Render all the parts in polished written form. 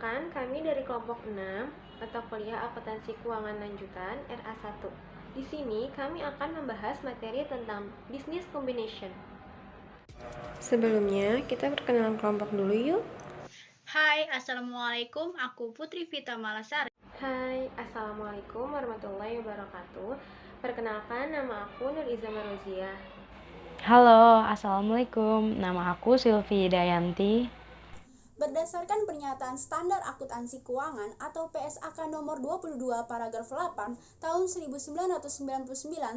Perkenalkan, kami dari kelompok 6 mata kuliah Akuntansi Keuangan Lanjutan RA1. Di sini kami akan membahas materi tentang Business Combination. Sebelumnya, kita perkenalan kelompok dulu yuk. Hai, Assalamualaikum. Aku Putri Vita Malasari. Hai, Assalamualaikum warahmatullahi wabarakatuh. Perkenalkan, nama aku Nur Iza Marozia. Halo, Assalamualaikum. Nama aku Silvi Dayanti. Berdasarkan Pernyataan Standar Akuntansi Keuangan atau PSAK nomor 22 paragraf 8 tahun 1999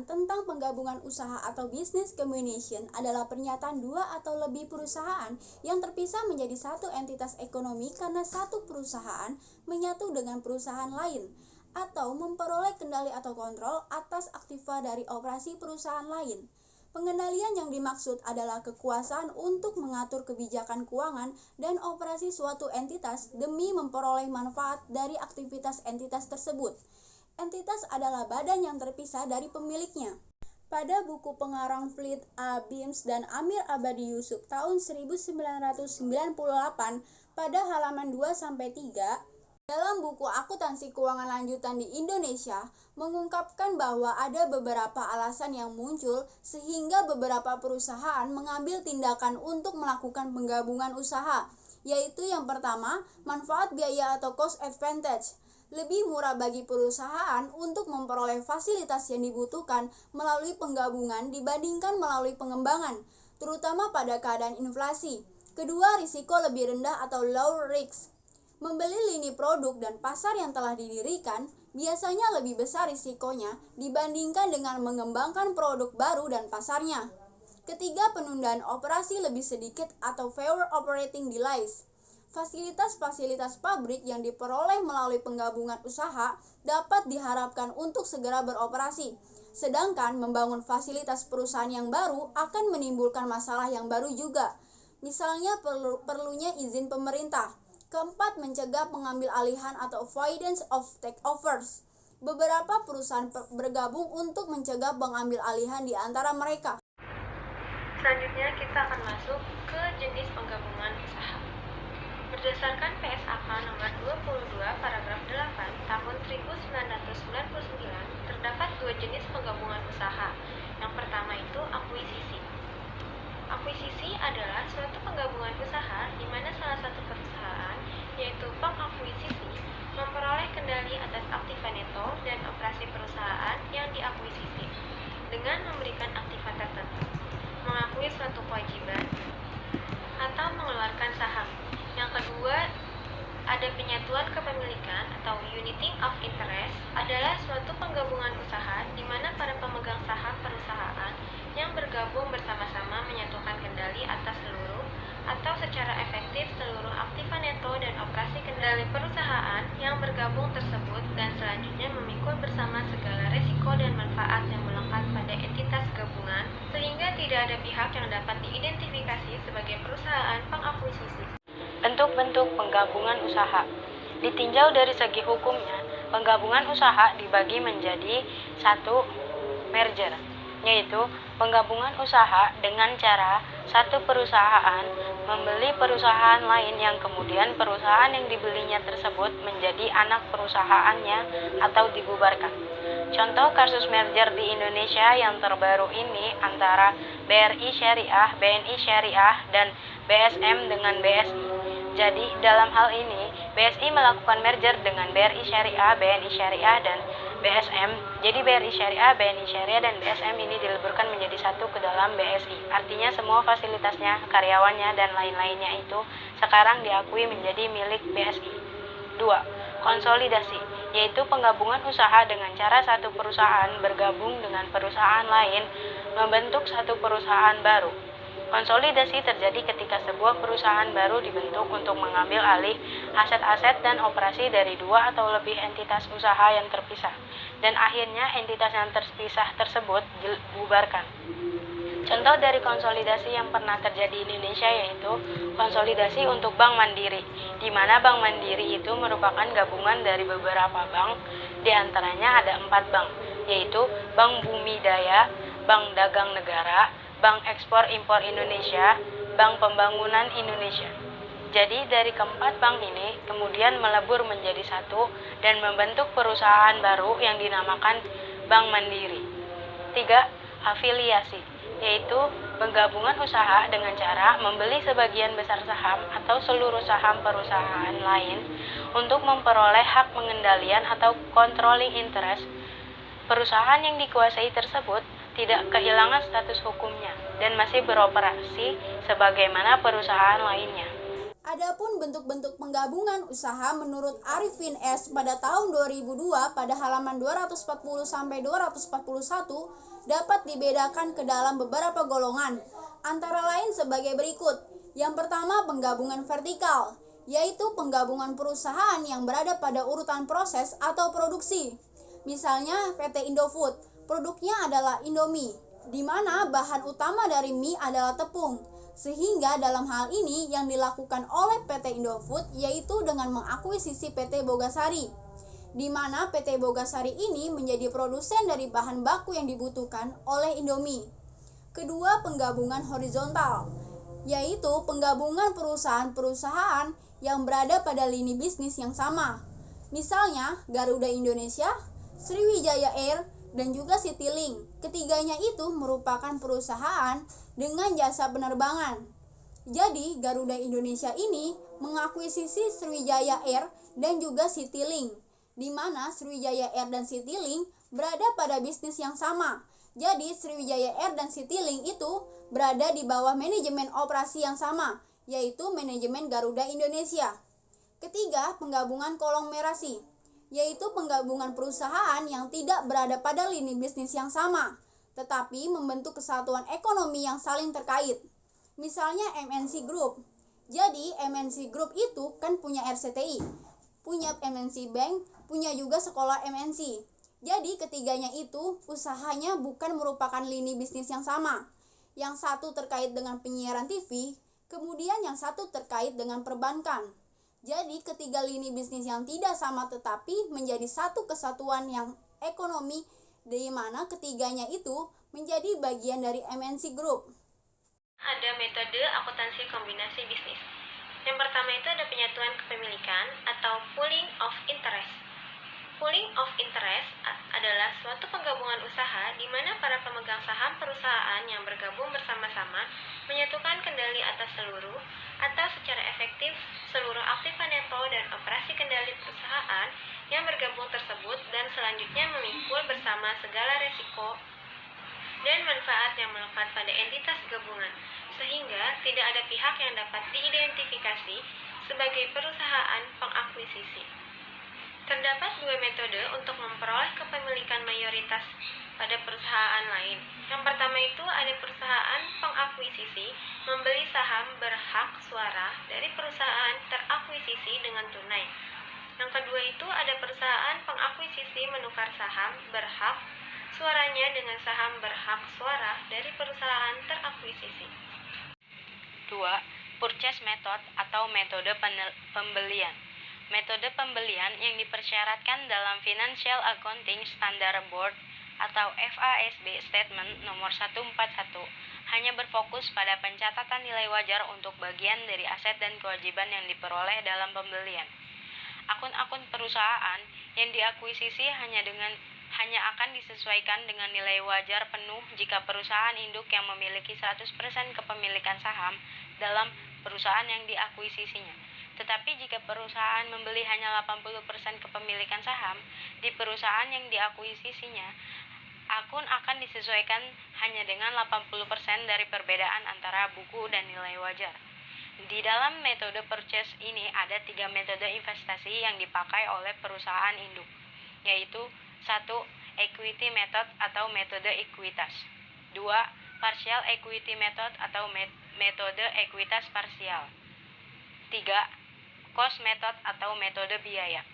tentang penggabungan usaha atau business combination adalah pernyataan dua atau lebih perusahaan yang terpisah menjadi satu entitas ekonomi karena satu perusahaan menyatu dengan perusahaan lain atau memperoleh kendali atau kontrol atas aktiva dari operasi perusahaan lain. Pengendalian yang dimaksud adalah kekuasaan untuk mengatur kebijakan keuangan dan operasi suatu entitas demi memperoleh manfaat dari aktivitas entitas tersebut. Entitas adalah badan yang terpisah dari pemiliknya. Pada buku pengarang Fleet A. Beams dan Amir Abadi Yusuf tahun 1998 pada halaman 2-3, dalam buku Akuntansi Keuangan Lanjutan di Indonesia, mengungkapkan bahwa ada beberapa alasan yang muncul sehingga beberapa perusahaan mengambil tindakan untuk melakukan penggabungan usaha, yaitu yang pertama, manfaat biaya atau cost advantage. Lebih murah bagi perusahaan untuk memperoleh fasilitas yang dibutuhkan melalui penggabungan dibandingkan melalui pengembangan, terutama pada keadaan inflasi. Kedua, risiko lebih rendah atau low risk. Membeli lini produk dan pasar yang telah didirikan biasanya lebih besar risikonya dibandingkan dengan mengembangkan produk baru dan pasarnya. Ketiga, penundaan operasi lebih sedikit atau fewer operating delays. Fasilitas-fasilitas pabrik yang diperoleh melalui penggabungan usaha dapat diharapkan untuk segera beroperasi. Sedangkan membangun fasilitas perusahaan yang baru akan menimbulkan masalah yang baru juga. Misalnya perlunya izin pemerintah. Keempat, mencegah pengambil alihan atau avoidance of takeovers. Beberapa perusahaan bergabung untuk mencegah pengambil alihan di antara mereka. Selanjutnya kita akan masuk ke jenis penggabungan usaha. Berdasarkan PSAK nomor 22 paragraf 8 tahun 1999 terdapat dua jenis penggabungan usaha. Yang pertama itu akuisisi. Akuisisi adalah suatu penggabungan usaha di mana salah satu perusahaan, yaitu bank akuisisi, memperoleh kendali atas aktiva neto dan operasi perusahaan yang diakuisisi dengan memberikan aktiva tertentu, mengakui suatu kewajiban, atau mengeluarkan saham. Yang kedua, ada penyatuan kepemilikan atau uniting of interest adalah suatu penggabungan usaha di mana para pemegang saham perusahaan yang bergabung bersama-sama menyatukan kendali atas seluruh atau secara efektif seluruh aktiva neto dan operasi kendali perusahaan yang bergabung tersebut dan selanjutnya memikul bersama segala resiko dan manfaat yang melekat pada entitas gabungan sehingga tidak ada pihak yang dapat diidentifikasi sebagai perusahaan pengakuisisi. Bentuk-bentuk penggabungan usaha. Ditinjau dari segi hukumnya, penggabungan usaha dibagi menjadi satu, merger, yaitu penggabungan usaha dengan cara satu perusahaan membeli perusahaan lain yang kemudian perusahaan yang dibelinya tersebut menjadi anak perusahaannya atau dibubarkan. Contoh kasus merger di Indonesia yang terbaru ini antara BRI Syariah, BNI Syariah, dan BSM dengan BSI. Jadi dalam hal ini BSI melakukan merger dengan BRI Syariah, BNI Syariah, dan BSM. Jadi BRI Syariah, BNI Syariah, dan BSM ini dileburkan menjadi satu ke dalam BSI. Artinya semua fasilitasnya, karyawannya, dan lain-lainnya itu sekarang diakui menjadi milik BSI. 2. Konsolidasi, yaitu penggabungan usaha dengan cara satu perusahaan bergabung dengan perusahaan lain membentuk satu perusahaan baru. Konsolidasi terjadi ketika sebuah perusahaan baru dibentuk untuk mengambil alih aset-aset dan operasi dari dua atau lebih entitas usaha yang terpisah, dan akhirnya entitas yang terpisah tersebut dibubarkan. Contoh dari konsolidasi yang pernah terjadi di Indonesia yaitu konsolidasi untuk Bank Mandiri, di mana Bank Mandiri itu merupakan gabungan dari beberapa bank, di antaranya ada 4 bank, yaitu Bank Bumi Daya, Bank Dagang Negara, Bank Ekspor Impor Indonesia, Bank Pembangunan Indonesia. Jadi dari keempat bank ini kemudian melebur menjadi satu dan membentuk perusahaan baru yang dinamakan Bank Mandiri. 3. Afiliasi, yaitu penggabungan usaha dengan cara membeli sebagian besar saham atau seluruh saham perusahaan lain untuk memperoleh hak pengendalian atau controlling interest. Perusahaan yang dikuasai tersebut tidak kehilangan status hukumnya dan masih beroperasi sebagaimana perusahaan lainnya. Adapun bentuk-bentuk penggabungan usaha menurut Arifin S. pada tahun 2002 pada halaman 240 sampai 241 dapat dibedakan ke dalam beberapa golongan, antara lain sebagai berikut. Yang pertama, penggabungan vertikal, yaitu penggabungan perusahaan yang berada pada urutan proses atau produksi. Misalnya PT Indofood, produknya adalah Indomie, di mana bahan utama dari mie adalah tepung. Sehingga dalam hal ini yang dilakukan oleh PT Indofood yaitu dengan mengakuisisi PT Bogasari, di mana PT Bogasari ini menjadi produsen dari bahan baku yang dibutuhkan oleh Indomie. Kedua, penggabungan horizontal, yaitu penggabungan perusahaan-perusahaan yang berada pada lini bisnis yang sama. Misalnya Garuda Indonesia, Sriwijaya Air, dan juga Citylink. Ketiganya itu merupakan perusahaan dengan jasa penerbangan. Jadi Garuda Indonesia ini mengakuisisi Sriwijaya Air dan juga Citylink, di mana Sriwijaya Air dan Citylink berada pada bisnis yang sama. Jadi Sriwijaya Air dan Citylink itu berada di bawah manajemen operasi yang sama, yaitu manajemen Garuda Indonesia. Ketiga, penggabungan konglomerasi, yaitu penggabungan perusahaan yang tidak berada pada lini bisnis yang sama, tetapi membentuk kesatuan ekonomi yang saling terkait. Misalnya MNC Group. Jadi MNC Group itu kan punya RCTI, punya MNC Bank, punya juga sekolah MNC. Jadi ketiganya itu usahanya bukan merupakan lini bisnis yang sama. Yang satu terkait dengan penyiaran TV, kemudian yang satu terkait dengan perbankan. Jadi ketiga lini bisnis yang tidak sama tetapi menjadi satu kesatuan yang ekonomi, di mana ketiganya itu menjadi bagian dari MNC Group. Ada metode akuntansi kombinasi bisnis. Yang pertama itu ada penyatuan kepemilikan atau pooling of interest. Pooling of interest adalah suatu penggabungan usaha di mana para pemegang saham perusahaan yang bergabung bersama-sama menyatukan kendali atas seluruh atau secara efektif seluruh aktiva neto dan operasi kendali perusahaan yang bergabung tersebut dan selanjutnya memikul bersama segala resiko dan manfaat yang melekat pada entitas gabungan, sehingga tidak ada pihak yang dapat diidentifikasi sebagai perusahaan pengakuisisi. Terdapat dua metode untuk memperoleh kepemilikan mayoritas pada perusahaan lain. Yang pertama itu ada perusahaan pengakuisisi membeli saham berhak suara dari perusahaan terakuisisi dengan tunai. Yang kedua itu ada perusahaan pengakuisisi menukar saham berhak suaranya dengan saham berhak suara dari perusahaan terakuisisi. 2. Purchase method atau metode pembelian. Metode pembelian yang dipersyaratkan dalam Financial Accounting Standard Board atau FASB Statement nomor 141 hanya berfokus pada pencatatan nilai wajar untuk bagian dari aset dan kewajiban yang diperoleh dalam pembelian. Akun-akun perusahaan yang diakuisisi hanya akan disesuaikan dengan nilai wajar penuh jika perusahaan induk yang memiliki 100% kepemilikan saham dalam perusahaan yang diakuisisinya. Tetapi jika perusahaan membeli hanya 80% kepemilikan saham di perusahaan yang diakuisisinya, akun akan disesuaikan hanya dengan 80% dari perbedaan antara buku dan nilai wajar. Di dalam metode purchase ini ada 3 metode investasi yang dipakai oleh perusahaan induk, yaitu 1. Equity method atau metode ekuitas. 2. Partial equity method atau metode ekuitas parsial. 3. Cost method atau metode biaya.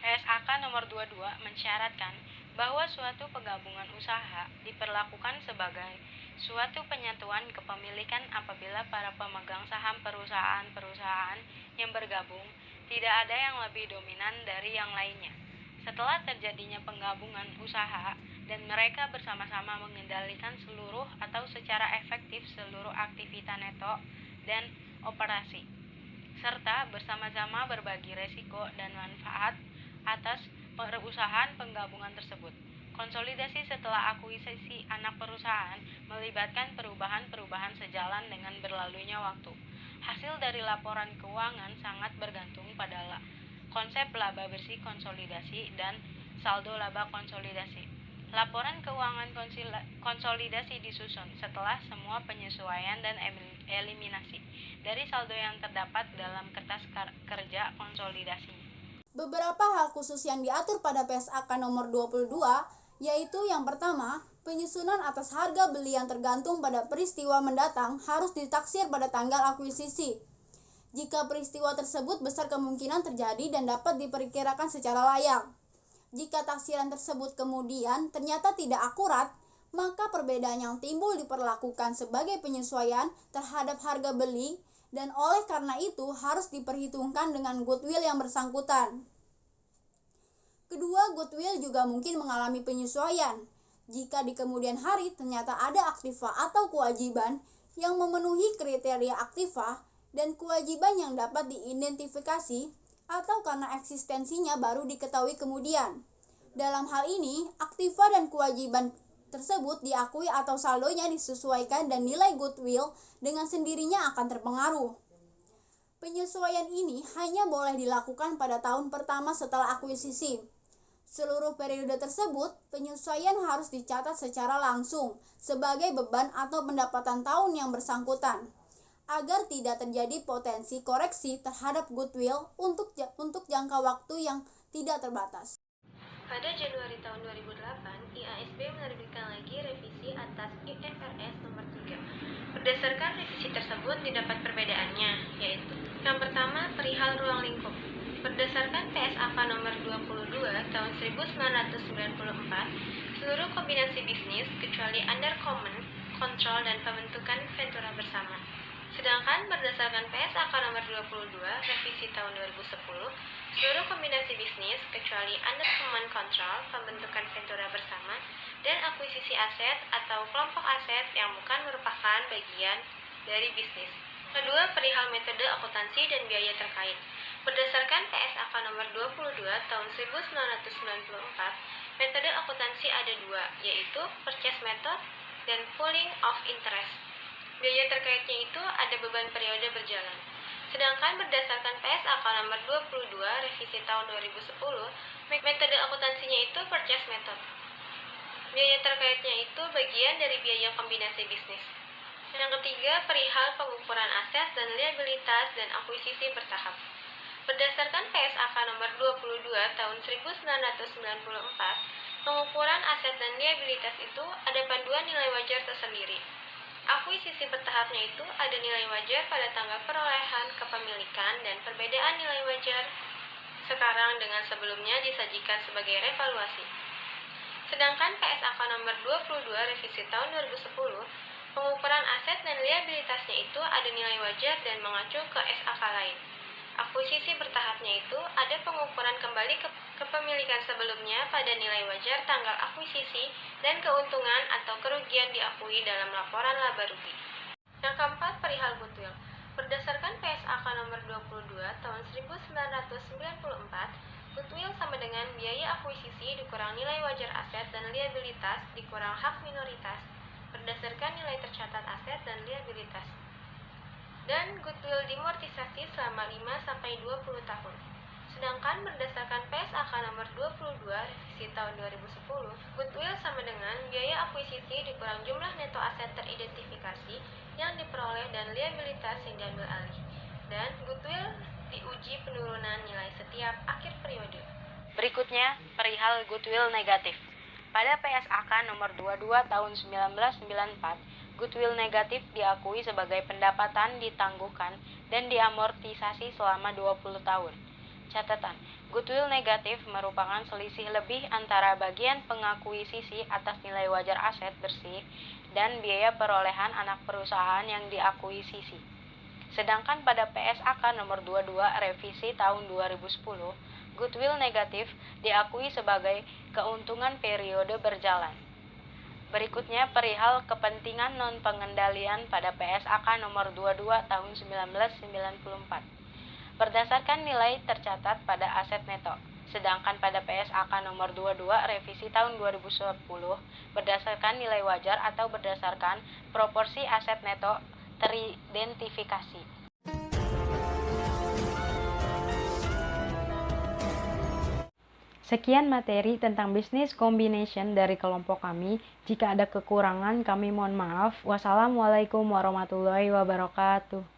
PSAK nomor 22 mensyaratkan bahwa suatu penggabungan usaha diperlakukan sebagai suatu penyatuan kepemilikan apabila para pemegang saham perusahaan-perusahaan yang bergabung tidak ada yang lebih dominan dari yang lainnya. Setelah terjadinya penggabungan usaha dan mereka bersama-sama mengendalikan seluruh atau secara efektif seluruh aktivitas neto dan operasi. serta bersama-sama berbagi resiko dan manfaat atas perusahaan penggabungan tersebut. Konsolidasi setelah akuisisi anak perusahaan melibatkan perubahan-perubahan sejalan dengan berlalunya waktu. Hasil dari laporan keuangan sangat bergantung pada konsep laba bersih konsolidasi dan saldo laba konsolidasi. Laporan keuangan konsolidasi disusun setelah semua penyesuaian dan eliminasi dari saldo yang terdapat dalam kertas kerja konsolidasi. Beberapa hal khusus yang diatur pada PSAK nomor 22 yaitu yang pertama, penyusunan atas harga beli yang tergantung pada peristiwa mendatang harus ditaksir pada tanggal akuisisi. Jika peristiwa tersebut besar kemungkinan terjadi dan dapat diperkirakan secara layak. Jika taksiran tersebut kemudian ternyata tidak akurat, maka perbedaan yang timbul diperlakukan sebagai penyesuaian terhadap harga beli dan oleh karena itu harus diperhitungkan dengan goodwill yang bersangkutan. Kedua, goodwill juga mungkin mengalami penyesuaian. Jika di kemudian hari ternyata ada aktiva atau kewajiban yang memenuhi kriteria aktiva dan kewajiban yang dapat diidentifikasi atau karena eksistensinya baru diketahui kemudian. Dalam hal ini, aktiva dan kewajiban tersebut diakui atau saldonya disesuaikan dan nilai goodwill dengan sendirinya akan terpengaruh. Penyesuaian ini hanya boleh dilakukan pada tahun pertama setelah akuisisi. Seluruh periode tersebut, penyesuaian harus dicatat secara langsung sebagai beban atau pendapatan tahun yang bersangkutan, agar tidak terjadi potensi koreksi terhadap goodwill untuk jangka waktu yang tidak terbatas. Pada Januari tahun 2008, IASB menerbitkan lagi revisi atas IFRS nomor 3. Berdasarkan revisi tersebut didapat perbedaannya, yaitu yang pertama perihal ruang lingkup. Berdasarkan PSAK nomor 22 tahun 1994, seluruh kombinasi bisnis kecuali under common, control dan pembentukan ventura bersama. Sedangkan berdasarkan PSAK nomor 22 revisi tahun 2010, seluruh kombinasi bisnis kecuali under common control, pembentukan ventura bersama, dan akuisisi aset atau kelompok aset yang bukan merupakan bagian dari bisnis. Kedua, perihal metode akuntansi dan biaya terkait. Berdasarkan PSAK nomor 22 tahun 1994, metode akuntansi ada dua, yaitu purchase method dan pooling of interest. Biaya terkaitnya itu ada beban periode berjalan. Sedangkan berdasarkan PSAK nomor 22 revisi tahun 2010, metode akuntansinya itu purchase method. Biaya terkaitnya itu bagian dari biaya kombinasi bisnis. Yang ketiga, perihal pengukuran aset dan liabilitas dan akuisisi bertahap. Berdasarkan PSAK nomor 22 tahun 1994, pengukuran aset dan liabilitas itu ada panduan nilai wajar tersendiri. Akuisisi bertahapnya itu ada nilai wajar pada tanggal perolehan kepemilikan dan perbedaan nilai wajar sekarang dengan sebelumnya disajikan sebagai revaluasi. Sedangkan PSAK nomor 22 revisi tahun 2010, pengukuran aset dan liabilitasnya itu ada nilai wajar dan mengacu ke SAK lain. Akuisisi bertahapnya itu ada pengukuran kembali kepemilikan sebelumnya pada nilai wajar tanggal akuisisi dan keuntungan atau kerugian diakui dalam laporan laba rugi. Yang keempat, perihal goodwill. Berdasarkan PSAK nomor 22 tahun 1994, goodwill sama dengan biaya akuisisi dikurang nilai wajar aset dan liabilitas dikurang hak minoritas berdasarkan nilai tercatat aset dan liabilitas. Dan goodwill dimortisasi selama 5-20 tahun. Sedangkan berdasarkan PSAK nomor 22 revisi tahun 2010, goodwill sama dengan biaya akuisisi dikurang jumlah neto aset teridentifikasi yang diperoleh dan liabilitas yang diambil alih. Dan goodwill diuji penurunan nilai setiap akhir periode. Berikutnya, perihal goodwill negatif. Pada PSAK nomor 22 tahun 1994, goodwill negatif diakui sebagai pendapatan ditangguhkan dan diamortisasi selama 20 tahun. Catatan, goodwill negatif merupakan selisih lebih antara bagian pengakuisisi atas nilai wajar aset bersih dan biaya perolehan anak perusahaan yang diakuisisi. Sedangkan pada PSAK nomor 22 revisi tahun 2010, goodwill negatif diakui sebagai keuntungan periode berjalan. Berikutnya perihal kepentingan non-pengendalian pada PSAK nomor 22 tahun 1994. berdasarkan nilai tercatat pada aset neto. Sedangkan pada PSAK nomor 22 revisi tahun 2010 berdasarkan nilai wajar atau berdasarkan proporsi aset neto teridentifikasi. Sekian materi tentang business combination dari kelompok kami. Jika ada kekurangan, kami mohon maaf. Wassalamualaikum warahmatullahi wabarakatuh.